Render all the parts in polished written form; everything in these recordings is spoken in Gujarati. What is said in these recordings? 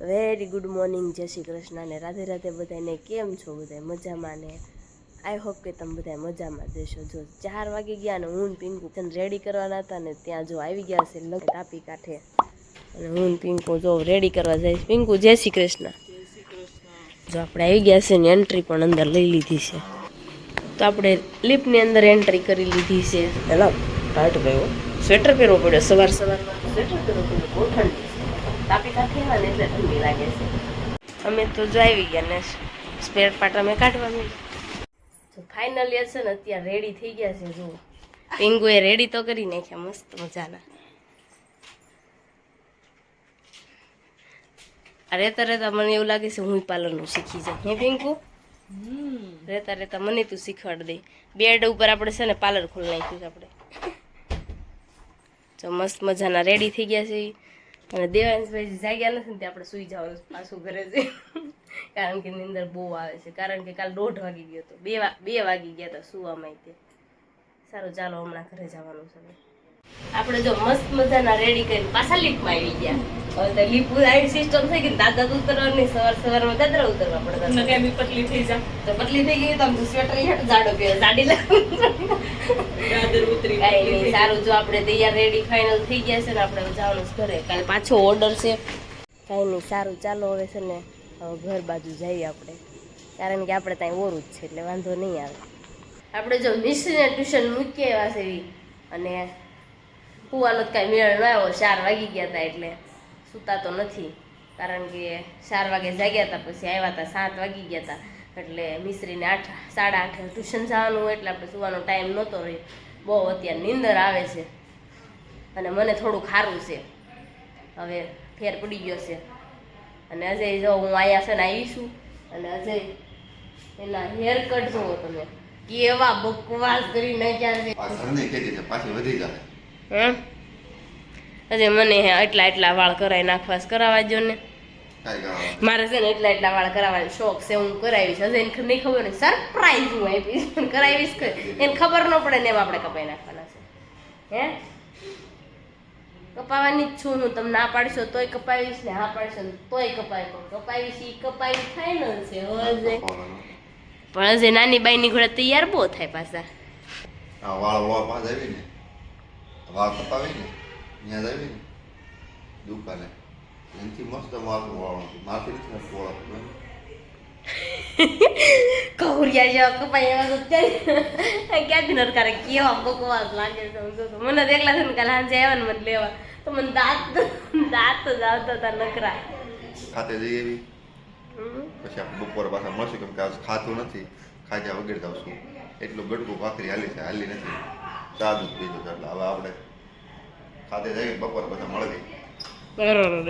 વેરી ગુડ મોર્નિંગ, જય શ્રી કૃષ્ણ ને રાધે રાધે બધાને. કેમ છો બધા? મજામાં ને? આઈ હોપ કે તમે બધા મજામાં જશો. જો 4 વાગી ગયા ને હું પિંકુ રેડી કરવાના હતા ને ત્યાં જો આવી ગયા છે તાપી કાંઠે, અને હું પિંકુ જો રેડી કરવા જઈશ. પિંકુ જય શ્રી કૃષ્ણ. જો આપણે આવી ગયા છે ને એન્ટ્રી પણ અંદર લઈ લીધી છે, તો આપણે લિફ્ટની અંદર એન્ટ્રી કરી લીધી છે. પેલા ટાઈટ ગયો, સ્વેટર પહેરવો પડ્યો, સવારમાં સ્વેટર પહેરવો પડ્યો, બહુ ઠંડી તાપી કાંઠે ને એટલે ઠંડી લાગે છે. અમે તો જો આવી ગયા ને સ્પેર પાર્ટ અમે કાઢવા માંડ્યા. તો ફાઇનલી છે ને અત્યારે રેડી થઈ ગયા છે. જો પિંગુએ રેડી તો કરી નાખ્યા મસ્ત મજાના. રહેતા રહેતા મને એવું લાગે છે હું પાર્લરનું શીખી જાઉં. હે પિંકુ? રહેતા રહેતા મને તું શીખવાડ દે. બેડ ઉપર આપણે છે ને પાર્લર ખોલી નાખ્યું છે આપણે. જો મસ્ત મજાના રેડી થઈ ગયા છે. અને દેવાંશભાઈ જાગ્યા નથી ને તે આપણે સુઈ જવાનું પાછું ઘરે છે, કારણ કે નીંદર બહુ આવે છે. કારણ કે કાલ 1:30 વાગી ગયો હતો, 2 વાગી ગયા હતા સુવામાં. તે સારું, ચાલો હમણાં ઘરે જવાનું છે. આપણે જો મસ્ત મજાના રેડી કરીને પાછા લિફ્ટમાં આવી ગયા. હવે તો લિફ્ટ આવી સિસ્ટમ થઈ ગઈ, દાદા ઉતરવાની સવારમાં દાદરા ઉતરવા પડે. પતલી થઈ જાય તો પતલી થઈ ગઈ તો સ્વેટર જાડો પહેરો, જાડી લાગે. સારું, જો આપણે તૈયાર રેડી ફાઇનલ થઈ ગયા છે ને આપણે જવાનું ઘરે. કાલે પાછો ઓર્ડર છે. કાંઈ નહીં, સારું ચાલો હવે છે ને ઘર બાજુ જઈએ આપણે, કારણ કે આપણે ત્યાં ઓરું જ છે એટલે વાંધો નહીં આવે. આપણે જો મિસ્ત્રીને ટ્યુશન મૂકી આવ્યા છે અને કુવાનો કાંઈ મેળ ન આવ્યો. 4 વાગી ગયા હતા એટલે સૂતા તો નથી, કારણ કે 4 વાગે જાગ્યા હતા, પછી આવ્યા હતા 7 વાગી ગયા હતા. એટલે મિસ્ત્રીને 8, 8:30 ટ્યુશન જવાનું હોય એટલે આપણે સુવાનો ટાઈમ નહોતો રહ્યો. બહુ અત્યારે નીંદર આવે છે અને મને થોડુંક સારું છે, હવે ફેર પડી ગયો છે. અને અજય જો હું અહીંયા છે ને આવીશું, અને અજય એના હેર કટ જોવો તમે કેવા બકવાસ કરી નાખ્યા છે. અજય મને એટલા વાળ કરાવી નાખવા કરાવવા જો ને. મારે છે ને એટલા વાળ કરાવવાનો શોખ છે, હું કરાવીશ. હજે એને નહીં ખબર નહીં, સરપ્રાઈઝ હું આપીશ, કરાવીશ. એને ખબર ન પડે ને એમ આપણે કપાઈ નાખવાના છે. હે કપાવવાની જ છું હું. તમે ના પાડશો તોય કપાવીશ ને હા પાડશો તોય કપાવીશ. ઈ કપાવી ફાઇનલ છે. હવે પણ હજે નાની બાઈની ઘોડે તૈયાર બહુ થાય પાછા. વાળ કપાવી ને ત્યાં આવી ને દુકાને એનાથી મસ્ત માથું વાળવાનું, માથું નથી વાળવાનું. કૌરિયા જેવા કપાઈ એવા તો ક્યાંથી નરકારે કેવા બકવાસ લાગે છે. મને તો એકલા છે ને કાલે સાંજે આવ્યા ને મને લેવા, તો મને દાંત જ આવતા હતા નકરા. ખાતે જઈ એવી પછી આપણે બપોરે પાછા મળશું, કેમ કે ખાતું નથી, ખાજા વગેરે આવશું. એટલું ગડકું ભાખરી હાલી છે, હાલી નથી, ચા દૂધ પીધું. એટલે હવે આપણે ખાતે જઈએ, બપોર પછી મળવી.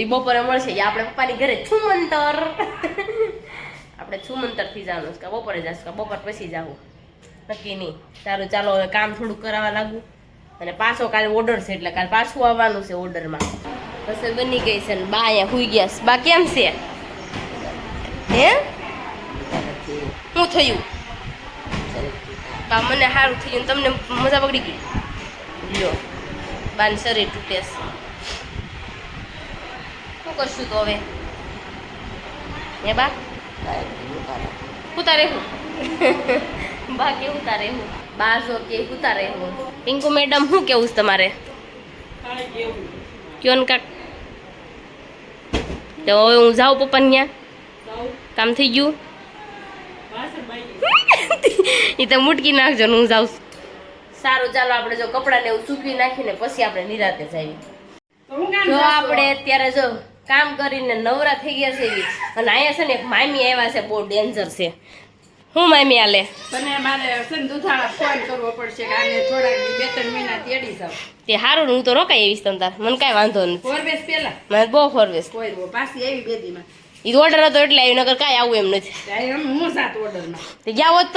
એ બપોરે મળશે. આપણે પપ્પાની ઘરે છુમંતર, આપણે છુમંતર થી જવાનું છે. બપોરે જશું, બપોર પછી જવું નક્કી નહીં. સારું ચાલો હવે કામ થોડુંક કરાવવા લાગુ. અને પાછો કાલે ઓર્ડર છે એટલે કાલે પાછું આવવાનું છે ઓર્ડરમાં. રસોઈ બની ગઈ છે ને બા અહીંયા સુઈ ગયા છે. બા કેમ છે? હે શું થયું? બા મને સારું થયું, તમને મજા બગડી ગઈ. લ્યો બાન શરીર તૂટે છે. શું કરશું તો હવે? હે બા ઉતારે હું બા કે ઉતારે હું બા જો કે ઉતારે હું. પિંકુ મેડમ શું કેવું છે તમારે? કયો ને કાક. તો હવે હું જાઉં પપ્પાને ત્યાં, કામ થઈ ગયું. એ તો મુટકી નાખજો ને હું જાઉં. સારું ચાલો આપણે જો કપડાને એવું સૂકવી નાખીને પછી આપણે નિરાતે જઈએ. જો આપણે અત્યારે જો કામ કરીને નવરા થઈ ગયા છે. અને અહીંયા છે ને એક મામી આવ્યા છે, બહુ ડેન્જર છે. હું મામી આલે તને મારે દુધાળા ફોન કરવો પડશે કે આને થોડાક 2-3 મહિના તેડી જાવ. તે સારું, હું તો રોકાઈ આવીશ તમ તાર, મને કાંઈ વાંધો નથી. ફોરવેસ પેલા મને બહુ ફોરવેસ. કોઈ પાછી આવી બેદીમાં એ ઓર્ડર હતો એટલે આવી, નગર કાંઈ આવું એમ નથી. હું સાત ઓર્ડરમાં તે ગયા હોત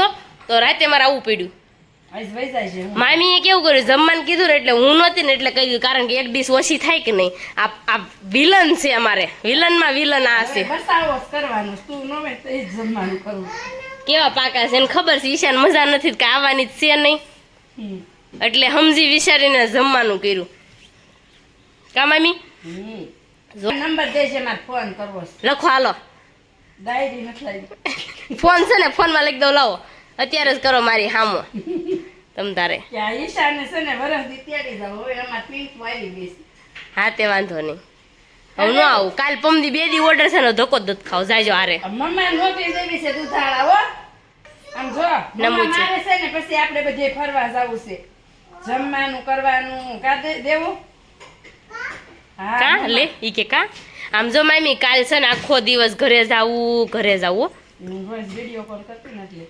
તો રાતે મારે આવવું પડ્યું. મામીએ કેવું કર્યું, જમવાનું કીધું ને એટલે હું નહોતી ને એટલે કહી દીધું, કારણ કે એક ડીશ ઓછી થાય કે નહીં. આ વિલન છે અમારે, વિલનમાં વિલન આ છે. કેવા પાકા છે એને ખબર છે. ઈશાન મજા નથી કે આવવાની જ છે નહીં, એટલે સમજી વિચારીને જમવાનું કર્યું. કા મામી? જો નંબર દેજે, મારે ફોન કરવો છે. લખો હાલો ડાયરી નથી લાવી. ફોન છે ને ફોનમાં લખી દઉં લાવો અત્યારે જ કરો મારી હામો તમ તારે કે આ ઈશાને છે ને વરસથી તેડી જાવ. હવે અમારે પિંકમાં આવી ગઈ છે. હા તે વાંધો નહીં હવે ન આવું કાલ પમદી 2 દી ઓર્ડર છે ને ધક્કો દૂધ ખાવ જાજો આરે મમ્મા નોકરી દેવી છે દુધાળા હો. આમ જો નમું મમ્મા છે. મારે છે ને પછી આપણે બધે ફરવા જવું છે. જમવાનું કરવાનું કા દેવું. હા કા મમ્મા. લે ઈ કે કા આમ જો મામી કાલ છે ને આખો દિવસ ઘરે જાવું હું રોજ વિડીયો કોલ કરતી ને એટલે.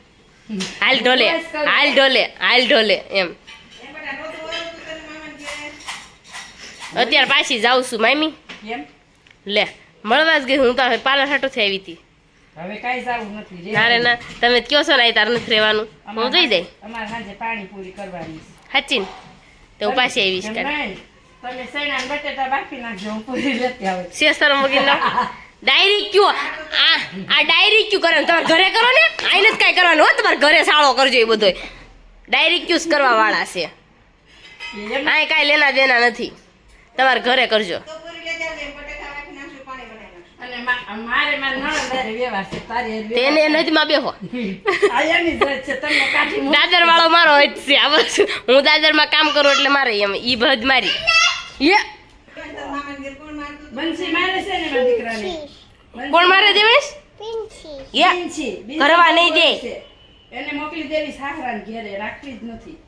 હાલ ઢોલે હાલ ઢોલે એમ અત્યારે પાછી જાઉં છું મામી કેમ? લે મળવા જ ગઈ હું તો પાર્લર હાટો થઈ આવી હતી હવે કાંઈ જાવું નથી. નારે ના તમે કયો છો ને તાર નથી રહેવાનું હું જઈ જાય અમારે સાંજે પાણીપુરી કરવાની છે. સાચી ને તો હું પાછી આવીશ એમ કાલે નહીં. તમે સૈણા ને બટેટા બાફી નાખજો, હું પૂરી લેતી આવું. શેસ્તર મૂકી લો ડાયરી ક્યુ આ ડાયરી ક્યુ કરે તમારે ઘરે કરો ને આઈ નથી કાંઈ કરવાનું હો તમારે ઘરે સાળો કરજો એ બધો ડાયરી ક્યુઝ કરવા વાળા છે એમ આય કાંઈ લેના દેના નથી તમારે ઘરે કરજો અને મારે મારા નણંદ હારે વ્યવહાર છે. તારી હારે તેને વ્યવહાર નથી માં બેહો છે. આ એની જ વાત છે. તમને કાઢી મૂક. દાદર વાળો મારો જ છે આ બસ હું દાદર માં કામ કરું એટલે મારે એમ ઈ ભજ મારી યે બંસી મારે છે ને મારા દીકરાને. કોણ મારે દેવેશ યે બંસી, બીજા કરવા નહીં દે. છે. એને મોકલી દેવી સાસરાને ઘેરે, રાખવી જ નથી.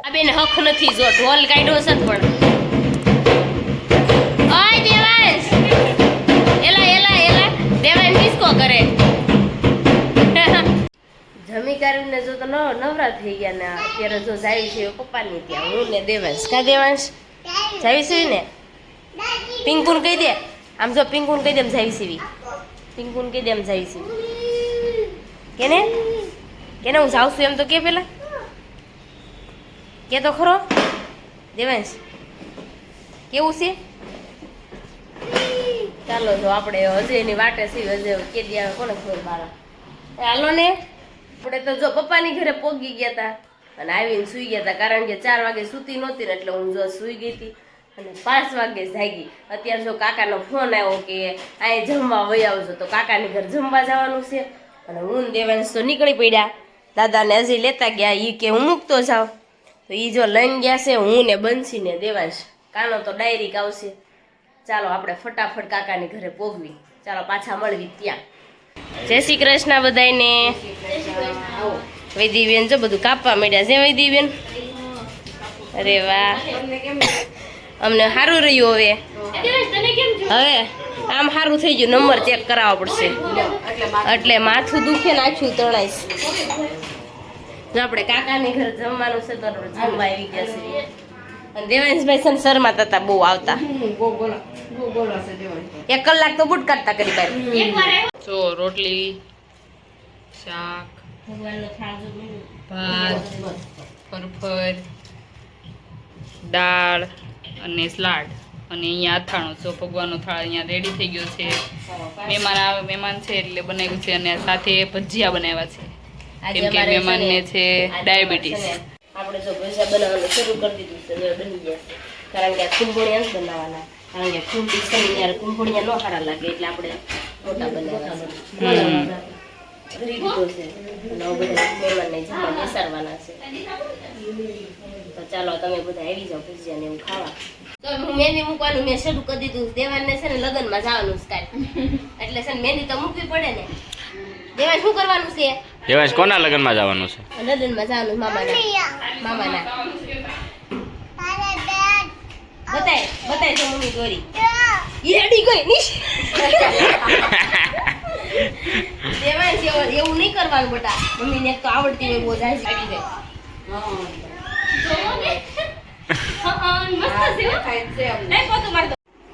આ બેન હક નથી જો ઢોલ કાઢ્યો છે ને પણ ઓય દેવાંશ એલા દેવાંશ ડિસ્કો કરે જમી કરીને જો તો નવરા થઈ ગયા ને અત્યારે જો જાવી છે પપ્પાની ત્યાં હું ને દેવાંશ કા દેવાંશ જાવી છે ને પિંકુન કહી દે આમ જો પિંકુન કહી દે જાવી છે પિંકુન કહી દે જાવી છે કેને હું જાઉં છું એમ તો કે પેલા કે તો ખરો દેવાંશ કેવું છે ચાલો જો આપણે હજી એની વાટે છીએ હજી કે દી આવે કોને ખબર બારા હાલો ને આપણે તો જો પપ્પાની ઘરે પોગી ગયા હતા અને આવીને સૂઈ ગયા હતા કારણ કે 4 વાગે સૂતી નહોતી ને એટલે હું જો સૂઈ ગઈ હતી અને 5 વાગે જાગી અત્યારે જો કાકાનો ફોન આવ્યો કે અહીં જમવા વહી આવજો તો કાકાની ઘર જમવા જવાનું છે અને હું દેવાંશ તો નીકળી પડ્યા દાદાને હજી લેતા ગયા ઈ કે હું મૂકતો જાઉં તો ઈ જો લઈને ગયા છે હું ને બંસી ને દેવાંશ કાનો તો ડાયરીક આવશે ચાલો આપણે ફટાફટ કાકાની ઘરે પોગવી ચાલો પાછા મળવી ત્યાં જય શ્રી કૃષ્ણ બધાયને વૈદીબેન જો બધું કાપવા માંડ્યા છે વૈદીબેન અરે વાહ અમને સારું રહ્યું હવે આમ સારું થઈ ગયું નંબર ચેક કરાવવો પડશે એટલે માથું દુખે નાખ્યું તણાઈશ જો આપણે કાકાની ઘર જમવાનું છે તો જમવા આવી ગયા છે અને દેવાંશભાઈ છે ને શર્મા હતા બહુ આવતા બોલો છે દેવાય. 1 કલાક તો બુટ કાઢતા કરી બાર જો રોટલી શાક ભાત ફરફર દાળ અને સલાડ અને અહીંયા અથાણું જો ભગવાનનો થાળ અહીંયા રેડી થઈ ગયો છે મહેમાન છે એટલે બનાવ્યું છે અને સાથે ભજીયા બનાવ્યા છે કેમ કે મહેમાનને છે ડાયાબિટીસ. આપણે જો ભજીયા બનાવવાનું શરૂ કરી દીધું છે હવે બની ગયા છે કારણ કે આ કુંભળિયા જ બનાવવાના કારણ કે કુંભી છે ત્યારે કુંભળિયા ન સારા લાગે એટલે આપણે મોટા બનાવવાના કરી દીધો છે અને હવે બધા મહેમાનને જમવા બેસાડવાના છે તો ચાલો તમે બધા આવી જાઓ ભજીયા ને એવું ખાવા તો હું મહેંદી મૂકવાનું મેં શરૂ કરી દીધું દેવાનને છે ને લગ્નમાં જવાનું છે કાંઈ એટલે છે ને મહેંદી તો મૂકવી પડે ને દેવાન શું કરવાનું છે દેવાંશ કોના લગ્નમાં જવાનું છે? લગ્નમાં જવાનું મામાના બતાય તો મમ્મી દોરી એડી ગઈ નીશ દેવાંશ એવું નહીં કરવાનું બેટા મમ્મીને એક તો આવડતી હોય બહુ જાય કાઢી દે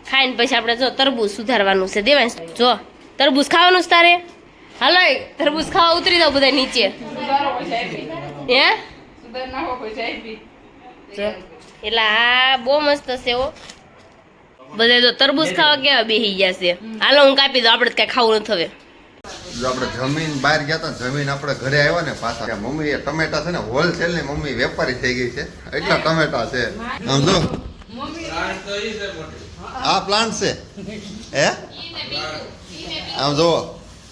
ખાઈને પછી આપણે જો તરબૂચ સુધારવાનું છે દેવાંશ જો તરબૂચ ખાવાનું છે તારે હાલો તરબૂચ ખાવા ઉતરી જાવ બધા નીચે હે એટલે હા બહુ મસ્ત છે હો બધા જો તરબૂચ ખાવા કેવા બેહી ગયા છે હાલો હું કાપી દઉં આપણે કઈ ખાવું નથી હવે જો આપણે જમીન બહાર ગયા હતા જમીન આપણે ઘરે આવ્યા ને પાછા મમ્મી એ ટમેટા છે ને હોલસેલ ની મમ્મી વેપારી થઈ ગઈ છે એટલા ટમેટા છે આમ જો આ પ્લાન્ટ છે હે આમ જુઓ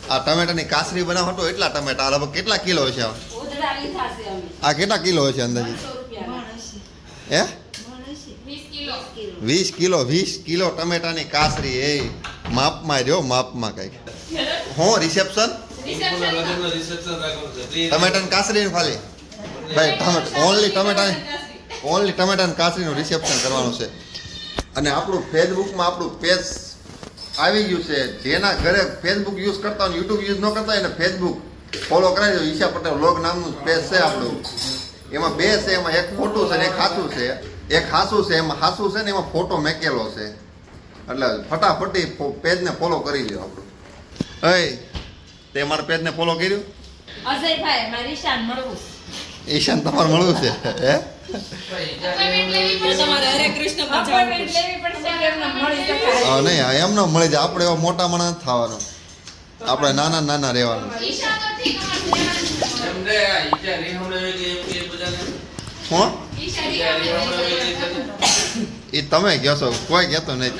આ ટમેટાની કાસરી બનાવો તો એટલા ટમેટા લગભગ કેટલા કિલો છે આ? ઉધડા લીધા છે અમે આ કેટલા કિલો છે અંદાજે? 100 રૂપિયાના. હે 20 કિલો ટમેટાની કાસરી એ માપમાં રહ્યો માપમાં કઈક હું રિસેપ્શન ટમેટાની કાસરી ખાલી ભાઈ ઓનલી ટમેટાની કાસરીનું રિસેપ્શન કરવાનું છે. અને આપણું ફેસબુકમાં આપણું પેજ આવી ગયું છે. જેના ઘરે ફેસબુક યુઝ કરતા હોય યુટ્યુબ યુઝ ન કરતા હોય ને ફેસબુક ફોલો કરાવી દો. ઈશા પટેલ વ્લોગ નામનું પેજ છે આપણું. એમાં બે છે, એમાં એક ખોટું છે ને એક સાચું છે. એક હાસું છે, એમાં હાસું છે ને એમાં ફોટો મેકેલો છે. એટલે ફટાફટી પેજને ફોલો કરી લ્યો આપણું. અય તે મારા પેજને ફોલો કર્યું? અજયભાઈ મારી ઈશાન મળવું છે. ઈશાન તમારે મળવું છે હે? Appointment લેવી પડશે કે એમને મળી શકાય. નહીં એમને મળી જાય. આપણે એવા મોટા માણસ નથી થવાનું, આપણે નાના નાના રહેવાનું. હું એ તમે કહો છો, કોઈ કહેતો નહીં.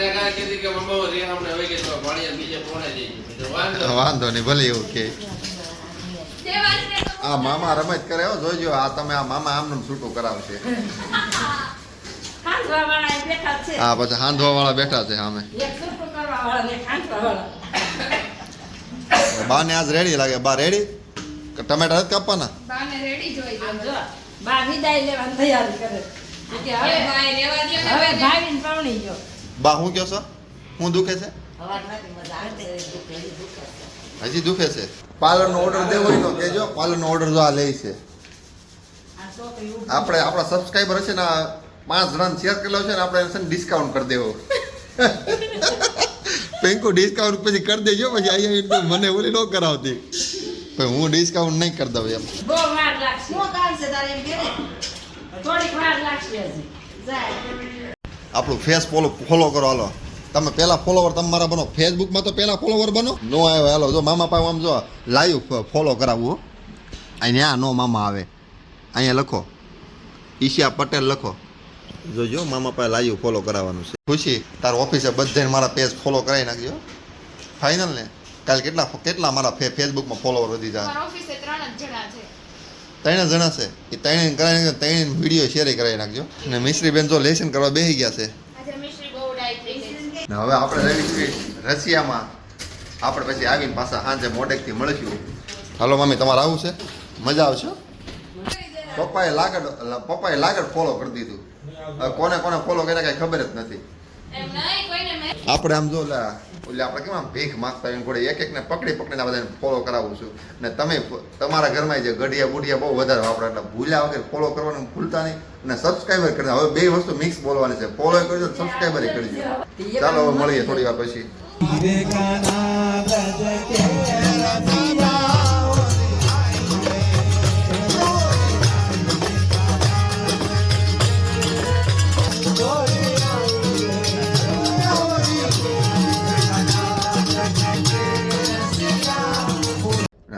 વાંધો નહીં, ભલે એવું કે. આ મામા રમત કરે હો, જોઈજો. આ તમે આ મામા આમનું છૂટું કરાવશે. ખાંડવાવાળા એ બેઠા છે. હા પછી હાંધવા વાળા બેઠા છે સામે. એક છૂટું કરવાવાળા ને ખાંડવાવાળા. બા ને આજ રેડી લાગે. બા રેડી? ટમેટા નથી કાપવાના? આમ જો, બા વિદાય લેવાની તૈયારી કરે. કે હવે ભાવીને પાવણી ગયો. બા હું કહો છો? હું દુખે છે? હજી દુખે છે? પાર્લરનો ઓર્ડર દેવો હોય તો કહેજો. પાર્લરનો ઓર્ડર જો આ લે છે. આપણે આપણા સબસ્ક્રાઈબર હશે ને 5 જણાને શેર કરેલો છે ને આપણે એને ડિસ્કાઉન્ટ કરી દેવો. પેન્કો ડિસ્કાઉન્ટ પછી કરી દેજો. પછી અહીંયા મને ઓલી ન કરાવતી. પણ હું ડિસ્કાઉન્ટ નહીં કરી દઉં એમ. બહુ વાર લાગશે. થોડીક વાર લાગશે હજી. જાય. આપણું ફેસ ફોલો કરો. હાલો તમે પહેલા ફોલોવર તમારા બનો. ફેસબુકમાં તો પહેલા ફોલોવર બનો. નો આવ્યો હાલો જો મામા પાસે આમ જો લાઈવ ફોલો કરાવવું. અહીંયા નો મામા આવે, અહીંયા લખો ઈશા પટેલ લખો. જોજો મામા પાસે લાઈવ ફોલો કરાવવાનું છે. ખુશી તાર ઓફિસે બધાને મારા પેજ ફોલો કરાવી નાખજો ફાઇનલ ને. કાલે કેટલા મારા ફેસબુકમાં ફોલોવર વધી જાય? 3 જણા છે. એ 3 કરાવી 3 વિડીયો શેર કરાવી નાખજો. અને મિશ્રી બેન જો લેસન કરવા બેસી ગયા છે. ને હવે આપણે રહી છીએ રશિયામાં. આપણે પછી આવીને પાછા સાંજે મોડેકથી મળીશું. હાલો મમ્મી તમારે આવું છે? મજા આવશે? પપ્પાએ લાગડ ફોલો કરી દીધું. હવે કોને કોને ફોલો કર્યા કઈ ખબર જ નથી. આપણે આમ જો ઓલે આપણે કેમ આમ ભીખ માગતા હોય ઘોડે એક એકને પકડીને આ બધાને ફોલો કરાવું છું. ને તમે તમારા ઘરમાં જે ગઢિયા બુઢિયા બહુ વધારે વાપરે એટલે ભૂલ્યા વગર ફોલો કરવાનું ભૂલતા નહીં. અને સબસ્ક્રાઈબર કરતા. હવે 2 વસ્તુ મિક્સ બોલવાની છે. ફોલો કરજો, સબસ્ક્રાઈબર કરજો. ચાલો હવે મળીએ થોડી વાર પછી.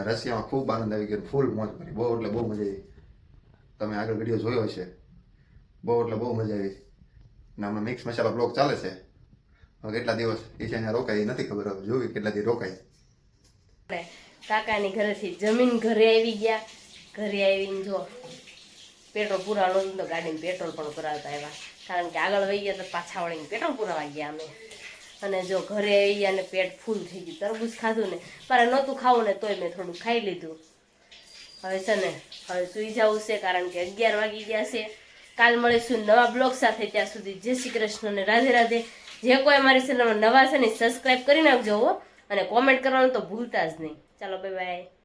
રશિયામાં ખૂબ આનંદ આવી ગયો. ફૂલ મોજ કરી. બહુ એટલે બહુ મજા આવી. તમે આગળ વિડીયો જોયો હશે. બહુ એટલે બહુ મજા આવી. ને હમણાં મિક્સ મસાલા બ્લોગ ચાલે છે. હવે કેટલા દિવસ ઈશાને રોકાય એ નથી ખબર. હવે જોવી કેટલા દિવસ રોકાય. કાકાની ઘરેથી જમીન ઘરે આવી ગયા. ઘરે આવીને જો પેટ્રોલ પુરાવાનું હતું તો ગાડીમાં પેટ્રોલ પણ પુરાવતા આવ્યા. કારણ કે આગળ વહી ગયા તો પાછા વળીને પેટ્રોલ પુરાવા ગયા અમે. અને જો ઘરે આવી ગયા ને પેટ ફૂલ થઈ ગયું. તરબૂચ ખાધું ને મારે નહોતું ખાવું ને તોય મેં થોડું ખાઈ લીધું. હવે છે ને હવે સૂઈ જવું છે કારણ કે 11 વાગી ગયા છે. કાલ મળીશું નવા બ્લોગ સાથે. ત્યાં સુધી જય શ્રી કૃષ્ણ ને રાધે રાધે. જે કોઈ અમારી ચેનલમાં નવા છે ને સબસ્ક્રાઈબ કરી નાખજો હો. અને કોમેન્ટ કરવાનું તો ભૂલતા જ નહીં. ચાલો બાય બાય.